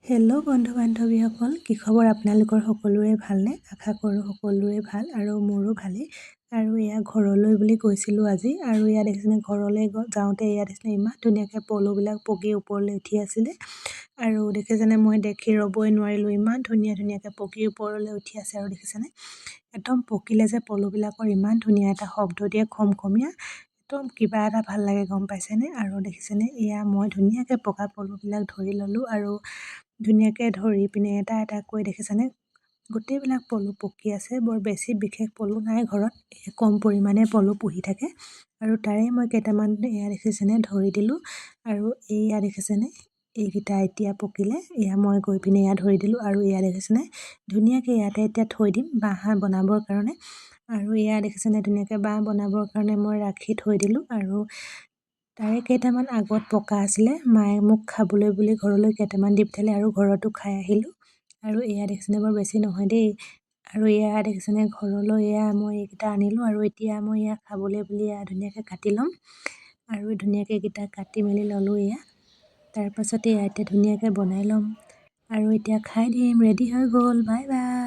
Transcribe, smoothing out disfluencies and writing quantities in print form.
Hello' বন্ধু-বান্ধৱীসকল, কি খবৰ আপোনালোকৰ সকলোৰে ভালনে? আশা কৰোঁ সকলোৰে ভাল আৰু মোৰো ভালেই। আৰু এয়া ঘৰলৈ বুলি গৈছিলোঁ আজি, আৰু ইয়াত দেখিছেনে ঘৰলৈ যাওঁতে ইয়াত দেখিছেনে ইমান ধুনীয়াকৈ পলুবিলাক পকি ওপৰলৈ উঠি আছিলে। আৰু দেখিছেনে মই দেখি ৰ'বই নোৱাৰিলোঁ, ইমান ধুনীয়াকৈ পকি ওপৰলৈ উঠি আছে। আৰু দেখিছেনে একদম পকিলে যে পলুবিলাকৰ ইমান ধুনীয়া এটা শব্দ দিয়ে, খমখমীয়া, একদম কিবা এটা ভাল লাগে, গম পাইছেনে? আৰু দেখিছেনে এয়া মই ধুনীয়াকৈ পকা পলুবিলাক ধৰি ল'লোঁ, আৰু ধুনীয়াকৈ ধৰি পিনে এটা এটাকৈ দেখিছেনে গোটেইবিলাক পলু পকি আছে। বৰ বেছি বিশেষ পলু নাই ঘৰত, কম পৰিমাণে পলু পুহি থাকে। আৰু তাৰে মই কেইটামান এয়া দেখিছেনে ধৰি দিলোঁ। আৰু এয়া দেখিছেনে এইকেইটা এতিয়া পকিলে, এয়া মই গৈ পিনে এয়া ধৰি দিলোঁ। আৰু এয়া দেখিছেনে ধুনীয়াকৈ ইয়াতে এতিয়া থৈ দিম বাঁহ বনাবৰ কাৰণে। আৰু এয়া দেখিছেনে ধুনীয়াকৈ বাঁহ বনাবৰ কাৰণে মই ৰাখি থৈ দিলোঁ। আৰু তাৰে কেইটামান আগত পকা আছিলে, মায়ে মোক খাবলৈ বুলি ঘৰলৈ কেইটামান দি পঠালে, আৰু ঘৰতো খাই আহিলোঁ। আৰু এয়া দেখিছেনে বৰ বেছি নহয় দেই। আৰু এয়া দেখিছেনে ঘৰলৈ এয়া মই এইকেইটা আনিলোঁ, আৰু এতিয়া মই এয়া খাবলৈ বুলি এয়া ধুনীয়াকৈ কাটি ল'ম। আৰু ধুনীয়াকৈ এইকেইটা কাটি মেলি ল'লোঁ এয়া। তাৰপাছতে এয়া এতিয়া ধুনীয়াকৈ বনাই ল'ম, আৰু এতিয়া খাই দিম। ৰেডি হৈ গ'ল, বাই বাই।